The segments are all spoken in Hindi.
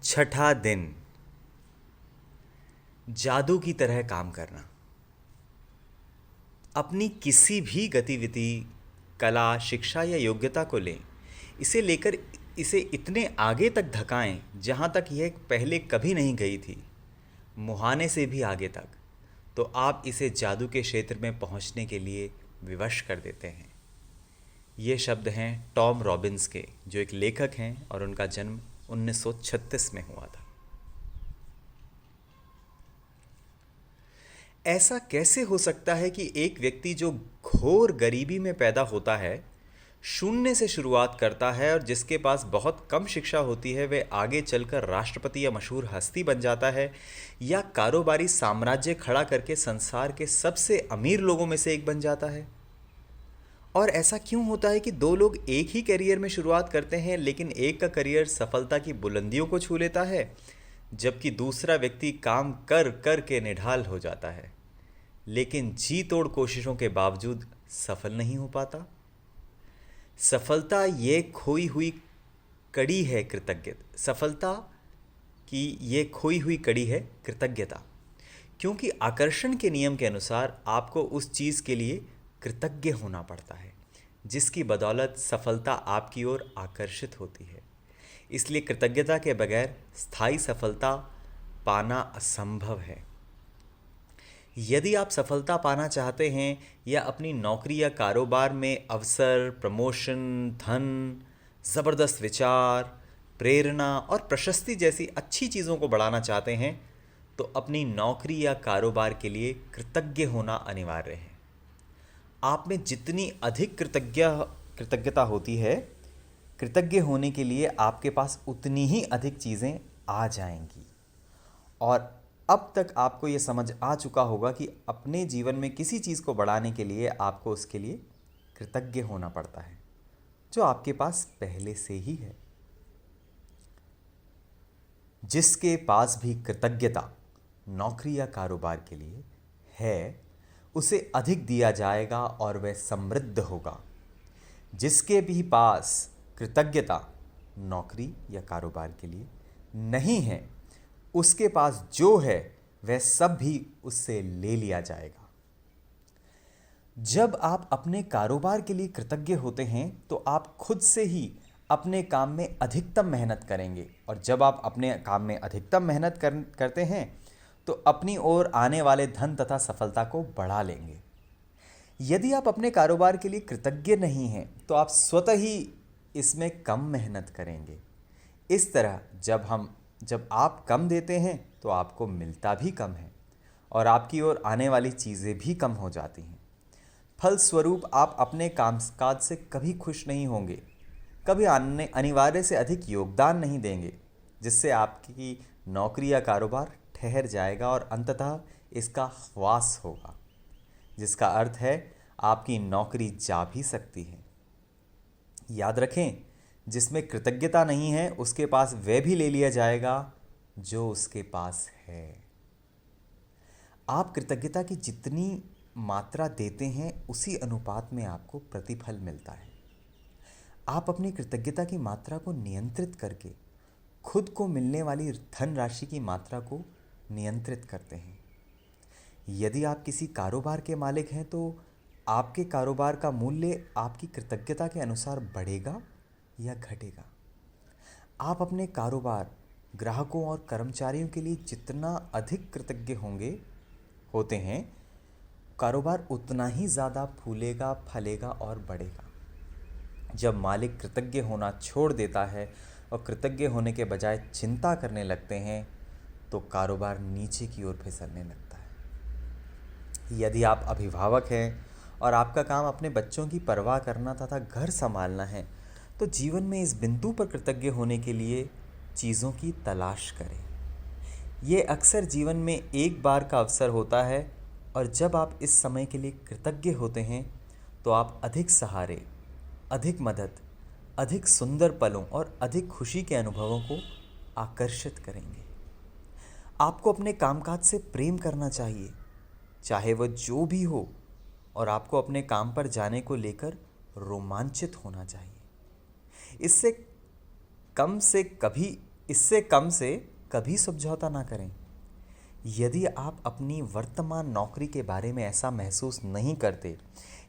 छठा दिन। जादू की तरह काम करना। अपनी किसी भी गतिविधि, कला, शिक्षा या योग्यता को लें, इसे लेकर इसे इतने आगे तक धकाएं जहां तक यह पहले कभी नहीं गई थी, मुहाने से भी आगे तक, तो आप इसे जादू के क्षेत्र में पहुंचने के लिए विवश कर देते हैं। ये शब्द हैं टॉम रॉबिन्स के, जो एक लेखक हैं और उनका जन्म 1936 में हुआ था। ऐसा कैसे हो सकता है कि एक व्यक्ति जो घोर गरीबी में पैदा होता है, शून्य से शुरुआत करता है और जिसके पास बहुत कम शिक्षा होती है, वे आगे चलकर राष्ट्रपति या मशहूर हस्ती बन जाता है, या कारोबारी साम्राज्य खड़ा करके संसार के सबसे अमीर लोगों में से एक बन जाता है? और ऐसा क्यों होता है कि दो लोग एक ही करियर में शुरुआत करते हैं, लेकिन एक का करियर सफलता की बुलंदियों को छू लेता है, जबकि दूसरा व्यक्ति काम कर कर के निढाल हो जाता है, लेकिन जी तोड़ कोशिशों के बावजूद सफल नहीं हो पाता? सफलता ये खोई हुई कड़ी है कृतज्ञता। सफलता की ये खोई हुई कड़ी है कृतज्ञता, क्योंकि आकर्षण के नियम के अनुसार आपको उस चीज़ के लिए कृतज्ञ होना पड़ता है जिसकी बदौलत सफलता आपकी ओर आकर्षित होती है। इसलिए कृतज्ञता के बगैर स्थायी सफलता पाना असंभव है। यदि आप सफलता पाना चाहते हैं या अपनी नौकरी या कारोबार में अवसर, प्रमोशन, धन, ज़बरदस्त विचार, प्रेरणा और प्रशस्ति जैसी अच्छी चीज़ों को बढ़ाना चाहते हैं, तो अपनी नौकरी या कारोबार के लिए कृतज्ञ होना अनिवार्य है। आप में जितनी अधिक कृतज्ञता होती है, कृतज्ञ होने के लिए आपके पास उतनी ही अधिक चीज़ें आ जाएंगी। और अब तक आपको ये समझ आ चुका होगा कि अपने जीवन में किसी चीज़ को बढ़ाने के लिए आपको उसके लिए कृतज्ञ होना पड़ता है, जो आपके पास पहले से ही है। जिसके पास भी कृतज्ञता नौकरी या कारोबार के लिए है, उसे अधिक दिया जाएगा और वह समृद्ध होगा। जिसके भी पास कृतज्ञता नौकरी या कारोबार के लिए नहीं है, उसके पास जो है वह सब भी उससे ले लिया जाएगा। जब आप अपने कारोबार के लिए कृतज्ञ होते हैं, तो आप खुद से ही अपने काम में अधिकतम मेहनत करेंगे, और जब आप अपने काम में अधिकतम मेहनत करते हैं, तो अपनी ओर आने वाले धन तथा सफलता को बढ़ा लेंगे। यदि आप अपने कारोबार के लिए कृतज्ञ नहीं हैं, तो आप स्वतः ही इसमें कम मेहनत करेंगे। इस तरह जब आप कम देते हैं, तो आपको मिलता भी कम है और आपकी ओर आने वाली चीज़ें भी कम हो जाती हैं। फलस्वरूप आप अपने कामकाज से कभी खुश नहीं होंगे, कभी अनिवार्य से अधिक योगदान नहीं देंगे, जिससे आपकी नौकरी या कारोबार ठहर जाएगा और अंततः इसका ह्रास होगा, जिसका अर्थ है आपकी नौकरी जा भी सकती है। याद रखें, जिसमें कृतज्ञता नहीं है, उसके पास वह भी ले लिया जाएगा जो उसके पास है। आप कृतज्ञता की जितनी मात्रा देते हैं, उसी अनुपात में आपको प्रतिफल मिलता है। आप अपनी कृतज्ञता की मात्रा को नियंत्रित करके खुद को मिलने वाली धनराशि की मात्रा को नियंत्रित करते हैं। यदि आप किसी कारोबार के मालिक हैं, तो आपके कारोबार का मूल्य आपकी कृतज्ञता के अनुसार बढ़ेगा या घटेगा। आप अपने कारोबार, ग्राहकों और कर्मचारियों के लिए जितना अधिक कृतज्ञ होते हैं, कारोबार उतना ही ज़्यादा फूलेगा, फलेगा और बढ़ेगा। जब मालिक कृतज्ञ होना छोड़ देता है और कृतज्ञ होने के बजाय चिंता करने लगते हैं, तो कारोबार नीचे की ओर फिसलने लगता है। यदि आप अभिभावक हैं और आपका काम अपने बच्चों की परवाह करना तथा घर संभालना है, तो जीवन में इस बिंदु पर कृतज्ञ होने के लिए चीज़ों की तलाश करें। ये अक्सर जीवन में एक बार का अवसर होता है, और जब आप इस समय के लिए कृतज्ञ होते हैं, तो आप अधिक सहारे, अधिक मदद, अधिक सुंदर पलों और अधिक खुशी के अनुभवों को आकर्षित करेंगे। आपको अपने कामकाज से प्रेम करना चाहिए, चाहे वह जो भी हो, और आपको अपने काम पर जाने को लेकर रोमांचित होना चाहिए। इससे कम से कभी इससे कम से कभी समझौता ना करें। यदि आप अपनी वर्तमान नौकरी के बारे में ऐसा महसूस नहीं करते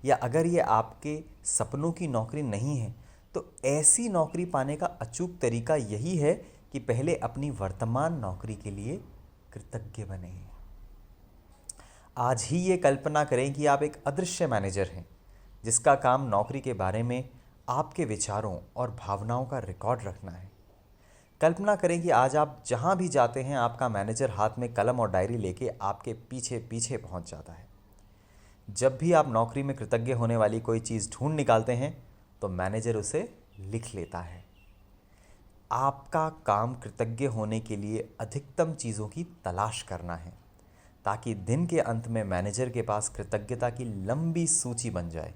या अगर ये आपके सपनों की नौकरी नहीं है, तो ऐसी नौकरी पाने का अचूक तरीका यही है कि पहले अपनी वर्तमान नौकरी के लिए कृतज्ञ बने। आज ही ये कल्पना करें कि आप एक अदृश्य मैनेजर हैं जिसका काम नौकरी के बारे में आपके विचारों और भावनाओं का रिकॉर्ड रखना है। कल्पना करें कि आज आप जहां भी जाते हैं आपका मैनेजर हाथ में कलम और डायरी लेके आपके पीछे पीछे पहुंच जाता है। जब भी आप नौकरी में कृतज्ञ होने वाली कोई चीज़ ढूंढ निकालते हैं तो मैनेजर उसे लिख लेता है। आपका काम कृतज्ञ होने के लिए अधिकतम चीज़ों की तलाश करना है ताकि दिन के अंत में मैनेजर के पास कृतज्ञता की लंबी सूची बन जाए।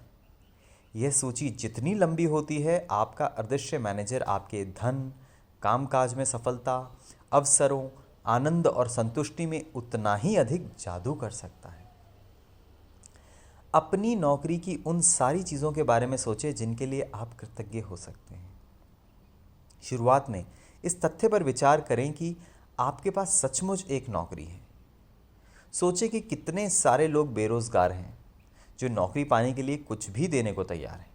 यह सूची जितनी लंबी होती है, आपका अदृश्य मैनेजर आपके धन, कामकाज में सफलता, अवसरों, आनंद और संतुष्टि में उतना ही अधिक जादू कर सकता है। अपनी नौकरी की उन सारी चीज़ों के बारे में सोचें जिनके लिए आप कृतज्ञ हो सकते हैं। शुरुआत में इस तथ्य पर विचार करें कि आपके पास सचमुच एक नौकरी है। सोचें कि कितने सारे लोग बेरोजगार हैं जो नौकरी पाने के लिए कुछ भी देने को तैयार हैं।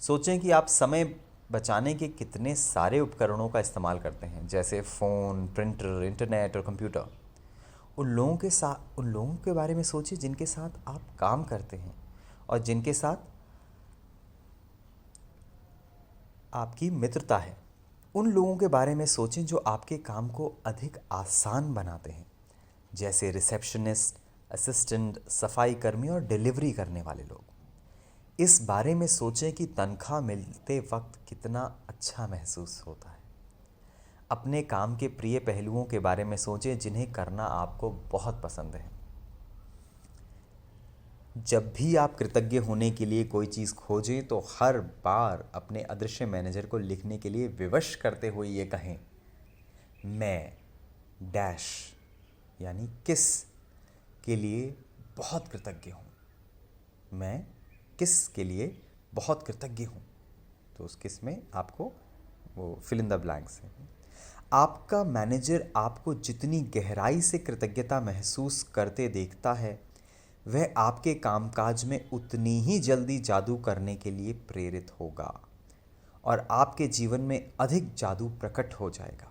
सोचें कि आप समय बचाने के कितने सारे उपकरणों का इस्तेमाल करते हैं, जैसे फ़ोन, प्रिंटर, इंटरनेट और कंप्यूटर। उन लोगों के बारे में सोचिए जिनके साथ आप काम करते हैं और जिनके साथ आपकी मित्रता है। उन लोगों के बारे में सोचें जो आपके काम को अधिक आसान बनाते हैं, जैसे रिसेप्शनिस्ट, असिस्टेंट, सफाई कर्मी और डिलीवरी करने वाले लोग। इस बारे में सोचें कि तनख्वाह मिलते वक्त कितना अच्छा महसूस होता है। अपने काम के प्रिय पहलुओं के बारे में सोचें जिन्हें करना आपको बहुत पसंद है। जब भी आप कृतज्ञ होने के लिए कोई चीज़ खोजें तो हर बार अपने अदृश्य मैनेजर को लिखने के लिए विवश करते हुए ये कहें, मैं डैश यानी किस के लिए बहुत कृतज्ञ हूँ। मैं किस के लिए बहुत कृतज्ञ हूँ। तो उस किस में आपको वो फिल इन द ब्लैंक्स है। आपका मैनेजर आपको जितनी गहराई से कृतज्ञता महसूस करते देखता है, वह आपके कामकाज में उतनी ही जल्दी जादू करने के लिए प्रेरित होगा और आपके जीवन में अधिक जादू प्रकट हो जाएगा।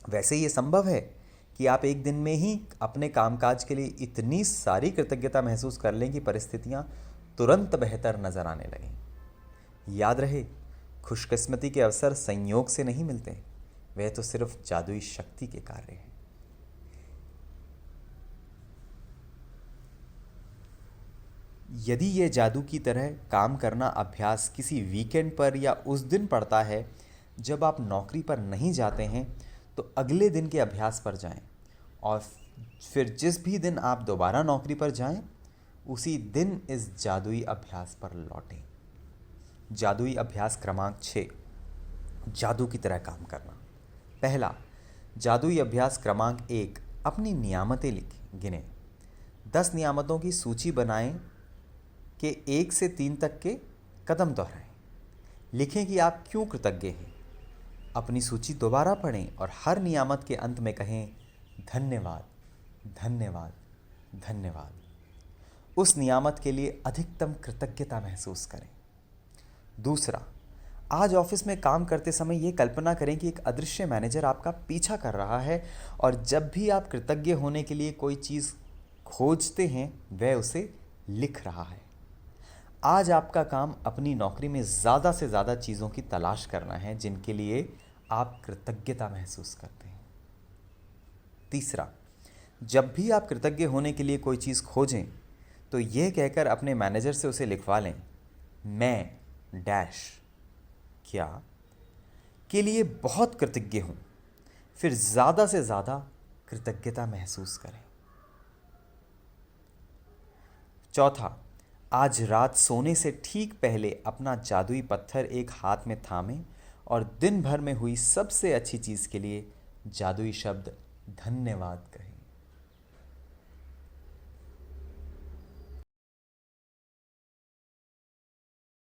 वैसे ये संभव है कि आप एक दिन में ही अपने कामकाज के लिए इतनी सारी कृतज्ञता महसूस कर लें कि परिस्थितियां तुरंत बेहतर नजर आने लगें। याद रहे, खुशकिस्मती के अवसर संयोग से नहीं मिलते, वह तो सिर्फ जादुई शक्ति के कार्य हैं। यदि यह जादू की तरह काम करना अभ्यास किसी वीकेंड पर या उस दिन पड़ता है जब आप नौकरी पर नहीं जाते हैं, तो अगले दिन के अभ्यास पर जाएं और फिर जिस भी दिन आप दोबारा नौकरी पर जाएं, उसी दिन इस जादुई अभ्यास पर लौटें। जादुई अभ्यास क्रमांक 6, जादू की तरह काम करना। पहला, जादुई अभ्यास क्रमांक 1, अपनी नियामतें गिनें। 10 नियामतों की सूची बनाएं कि 1 से 3 तक के कदम दोहराएं। लिखें कि आप क्यों कृतज्ञ हैं। अपनी सूची दोबारा पढ़ें और हर नियामत के अंत में कहें, धन्यवाद, धन्यवाद, धन्यवाद। उस नियामत के लिए अधिकतम कृतज्ञता महसूस करें। दूसरा, आज ऑफिस में काम करते समय ये कल्पना करें कि एक अदृश्य मैनेजर आपका पीछा कर रहा है और जब भी आप कृतज्ञ होने के लिए कोई चीज़ खोजते हैं, वह उसे लिख रहा है। आज आपका काम अपनी नौकरी में ज़्यादा से ज़्यादा चीज़ों की तलाश करना है जिनके लिए आप कृतज्ञता महसूस करते हैं। तीसरा, जब भी आप कृतज्ञ होने के लिए कोई चीज़ खोजें तो यह कहकर अपने मैनेजर से उसे लिखवा लें, मैं डैश क्या के लिए बहुत कृतज्ञ हूँ। फिर ज़्यादा से ज़्यादा कृतज्ञता महसूस करें। चौथा, आज रात सोने से ठीक पहले अपना जादुई पत्थर एक हाथ में थामें और दिन भर में हुई सबसे अच्छी चीज़ के लिए जादुई शब्द धन्यवाद कहें।